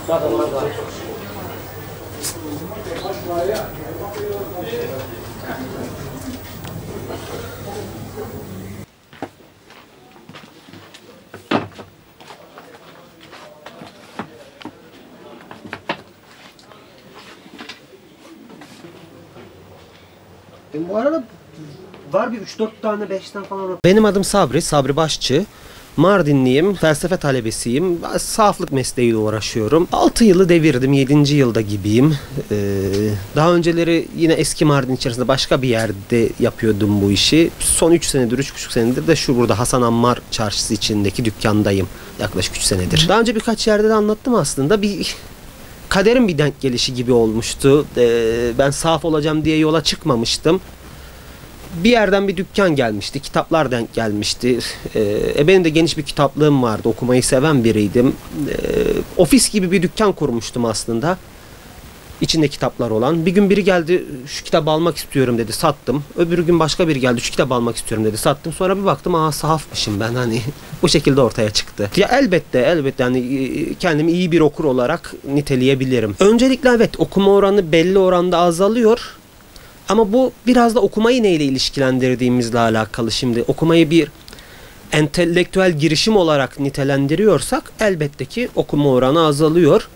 Bu arada var bir 3-4 tane 5 tane falan. Benim adım Sabri, Sabri Başçı. Mardinliyim, felsefe talebesiyim. Sahaflık mesleğiyle uğraşıyorum. 6 yılı devirdim, 7. yılda gibiyim. Daha önceleri yine eski Mardin içerisinde başka bir yerde yapıyordum bu işi. Son 3 senedir, 3,5 senedir de şu burada Hasan Ammar Çarşısı içindeki dükkandayım. Yaklaşık 3 senedir. Daha önce birkaç yerde de anlattım aslında. Bir kaderin bir denk gelişi gibi olmuştu. Ben sahaf olacağım diye yola çıkmamıştım. Bir yerden bir dükkan gelmişti, kitaplar denk gelmişti. Benim de geniş bir kitaplığım vardı, okumayı seven biriydim. Ofis gibi bir dükkan kurmuştum aslında. İçinde kitaplar olan. Bir gün biri geldi, şu kitabı almak istiyorum dedi, sattım. Öbür gün başka biri geldi, şu kitabı almak istiyorum dedi, sattım. Sonra bir baktım, sahafmışım ben, hani bu şekilde ortaya çıktı. Ya elbette yani kendimi iyi bir okur olarak niteleyebilirim. Öncelikle evet, okuma oranı belli oranda azalıyor. Ama bu biraz da okumayı neyle ilişkilendirdiğimizle alakalı. Şimdi okumayı bir entelektüel girişim olarak nitelendiriyorsak elbette ki okuma oranı azalıyor.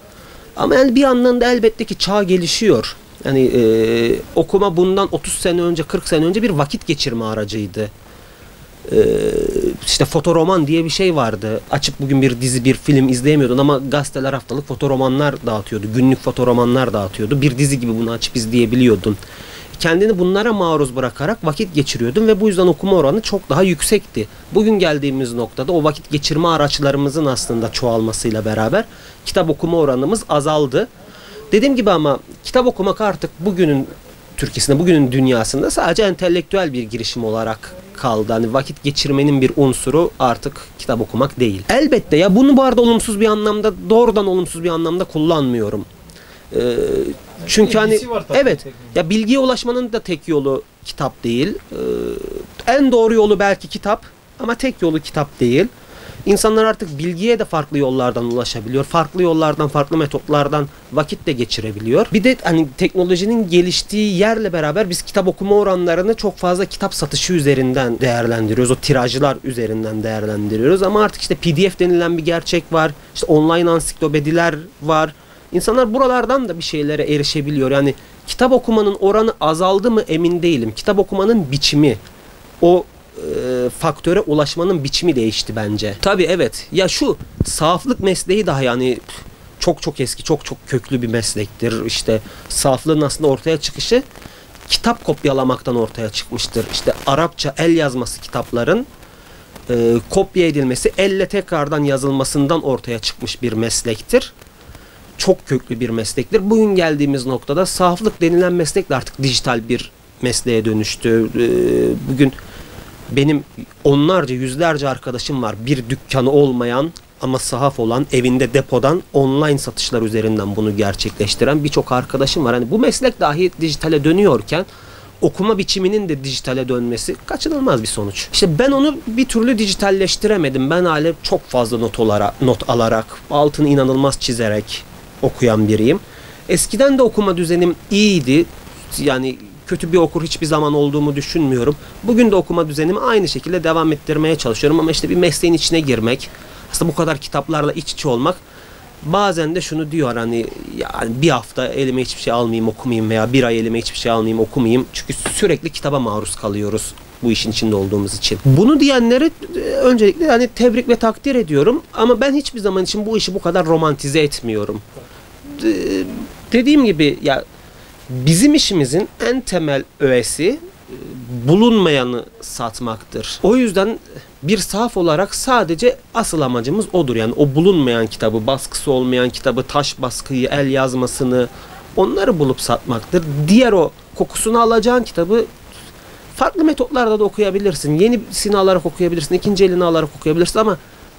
Ama yani bir yandan da elbette ki çağ gelişiyor. Yani okuma bundan 30 sene önce, 40 sene önce bir vakit geçirme aracıydı. İşte fotoroman diye bir şey vardı. Açıp bugün bir dizi, bir film izleyemiyordun ama gazeteler haftalık fotoromanlar dağıtıyordu. Günlük fotoromanlar dağıtıyordu. Bir dizi gibi bunu açıp izleyebiliyordun. Kendini bunlara maruz bırakarak vakit geçiriyordun ve bu yüzden okuma oranı çok daha yüksekti. Bugün geldiğimiz noktada o vakit geçirme araçlarımızın aslında çoğalmasıyla beraber kitap okuma oranımız azaldı. Dediğim gibi ama kitap okumak artık bugünün Türkiye'sinde, bugünün dünyasında sadece entelektüel bir girişim olarak kaldı. Hani vakit geçirmenin bir unsuru artık kitap okumak değil. Elbette ya, bunu bu arada olumsuz bir anlamda, doğrudan olumsuz bir anlamda kullanmıyorum. Çünkü hani evet ya, bilgiye ulaşmanın da tek yolu kitap değil. En doğru yolu belki kitap ama tek yolu kitap değil. İnsanlar artık bilgiye de farklı yollardan ulaşabiliyor. Farklı yollardan, farklı metotlardan vakit de geçirebiliyor. Bir de hani teknolojinin geliştiği yerle beraber biz kitap okuma oranlarını çok fazla kitap satışı üzerinden değerlendiriyoruz. O tirajlar üzerinden değerlendiriyoruz. Ama artık işte PDF denilen bir gerçek var. İşte online ansiklopediler var. İnsanlar buralardan da bir şeylere erişebiliyor. Yani kitap okumanın oranı azaldı mı emin değilim. Kitap okumanın biçimi, o faktöre ulaşmanın biçimi değişti bence. Tabii evet. Ya şu sahaflık mesleği daha yani çok eski, çok köklü bir meslektir. İşte sahaflığın aslında ortaya çıkışı kitap kopyalamaktan ortaya çıkmıştır. İşte Arapça el yazması kitapların kopya edilmesi, elle tekrardan yazılmasından ortaya çıkmış bir meslektir. Çok köklü bir meslektir. Bugün geldiğimiz noktada sahaflık denilen meslek de artık dijital bir mesleğe dönüştü. Bugün benim onlarca, yüzlerce arkadaşım var. Bir dükkanı olmayan ama sahaf olan, evinde depodan online satışlar üzerinden bunu gerçekleştiren birçok arkadaşım var. Hani bu meslek dahi dijitale dönüyorken okuma biçiminin de dijitale dönmesi kaçınılmaz bir sonuç. İşte ben onu bir türlü dijitalleştiremedim. Ben hala çok fazla not alarak, altını inanılmaz çizerek okuyan biriyim. Eskiden de okuma düzenim iyiydi. Yani kötü bir okur hiçbir zaman olduğumu düşünmüyorum. Bugün de okuma düzenimi aynı şekilde devam ettirmeye çalışıyorum ama işte bir mesleğin içine girmek, aslında bu kadar kitaplarla iç içe olmak, bazen de şunu diyor hani, yani bir hafta elime hiçbir şey almayayım okumayayım veya bir ay elime hiçbir şey almayayım okumayayım. Çünkü sürekli kitaba maruz kalıyoruz bu işin içinde olduğumuz için. Bunu diyenleri öncelikle yani tebrik ve takdir ediyorum ama ben hiçbir zaman için bu işi bu kadar romantize etmiyorum. Dediğim gibi ya, bizim işimizin en temel öğesi bulunmayanı satmaktır. O yüzden bir sahaf olarak sadece asıl amacımız odur. Yani o bulunmayan kitabı, baskısı olmayan kitabı, taş baskıyı, el yazmasını, onları bulup satmaktır. Diğer o kokusunu alacağın kitabı farklı metotlarla da okuyabilirsin. Yenisini alarak okuyabilirsin, ikinci elini alarak okuyabilirsin ama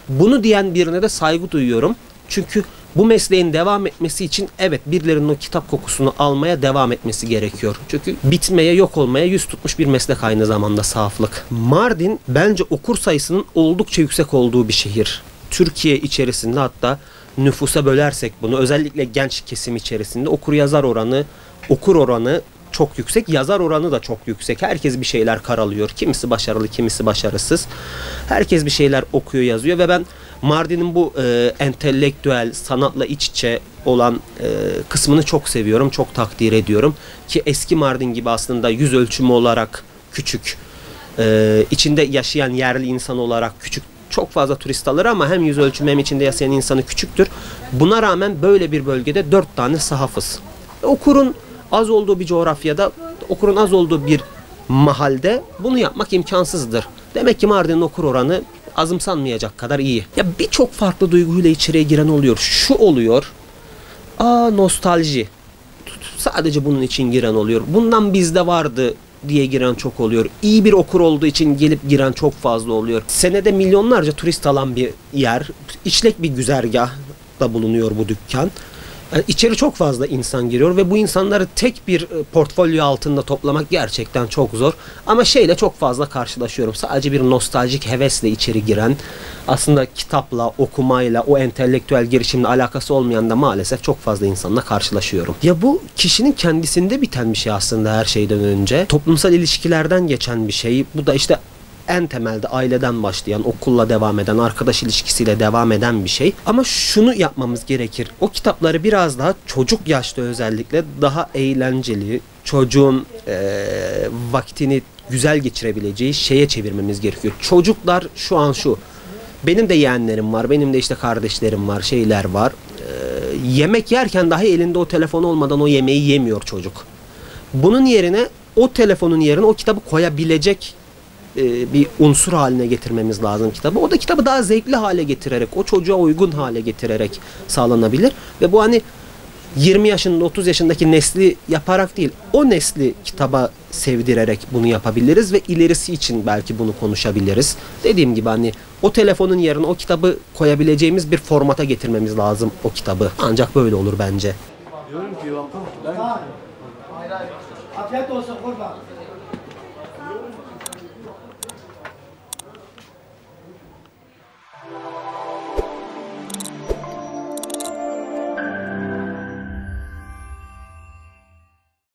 bunu diyen birine de saygı duyuyorum. Çünkü bu mesleğin devam etmesi için evet, birilerinin o kitap kokusunu almaya devam etmesi gerekiyor. Çünkü bitmeye, yok olmaya yüz tutmuş bir meslek aynı zamanda sahaflık. Mardin bence okur sayısının oldukça yüksek olduğu bir şehir. Türkiye içerisinde hatta nüfusa bölersek bunu, özellikle genç kesim içerisinde okur yazar oranı, okur oranı çok yüksek, yazar oranı da çok yüksek. Herkes bir şeyler karalıyor. Kimisi başarılı, kimisi başarısız. Herkes bir şeyler okuyor, yazıyor ve ben Mardin'in bu entelektüel, sanatla iç içe olan kısmını çok seviyorum, çok takdir ediyorum. Ki eski Mardin gibi aslında yüz ölçümü olarak küçük, içinde yaşayan yerli insan olarak küçük, çok fazla turist alır ama hem yüz ölçümü hem içinde yaşayan insanı küçüktür. Buna rağmen böyle bir bölgede 4 tane sahafız. Okurun az olduğu bir coğrafyada, okurun az olduğu bir mahalde bunu yapmak imkansızdır. Demek ki Mardin'in okur oranı azımsanmayacak kadar iyi. Ya birçok farklı duyguyla içeriye giren oluyor. Şu oluyor. Nostalji. Sadece bunun için giren oluyor. Bundan bizde vardı diye giren çok oluyor. İyi bir okur olduğu için gelip giren çok fazla oluyor. Senede milyonlarca turist alan bir yer. İşlek bir güzergahda bulunuyor bu dükkan. Yani içeri çok fazla insan giriyor ve bu insanları tek bir portfolyo altında toplamak gerçekten çok zor. Ama şeyle çok fazla karşılaşıyorum. Sadece bir nostaljik hevesle içeri giren, aslında kitapla, okumayla, o entelektüel girişimle alakası olmayan da maalesef çok fazla insanla karşılaşıyorum. Ya bu kişinin kendisinde biten bir şey aslında her şeyden önce. Toplumsal ilişkilerden geçen bir şey. Bu da işte en temelde aileden başlayan, okulla devam eden, arkadaş ilişkisiyle devam eden bir şey. Ama şunu yapmamız gerekir. O kitapları biraz daha çocuk yaşta özellikle daha eğlenceli, çocuğun vaktini güzel geçirebileceği şeye çevirmemiz gerekiyor. Çocuklar şu an şu. Benim de yeğenlerim var, benim de işte kardeşlerim var, şeyler var. Yemek yerken dahi elinde o telefon olmadan o yemeği yemiyor çocuk. Bunun yerine, o telefonun yerine o kitabı koyabilecek bir unsur haline getirmemiz lazım kitabı. O da kitabı daha zevkli hale getirerek, o çocuğa uygun hale getirerek sağlanabilir. Ve bu hani 20 yaşında, 30 yaşındaki nesli yaparak değil, o nesli kitaba sevdirerek bunu yapabiliriz ve ilerisi için belki bunu konuşabiliriz. Dediğim gibi hani o telefonun yerine o kitabı koyabileceğimiz bir formata getirmemiz lazım o kitabı. Ancak böyle olur bence. Diyorum ki ben... Afiyet olsun kurban.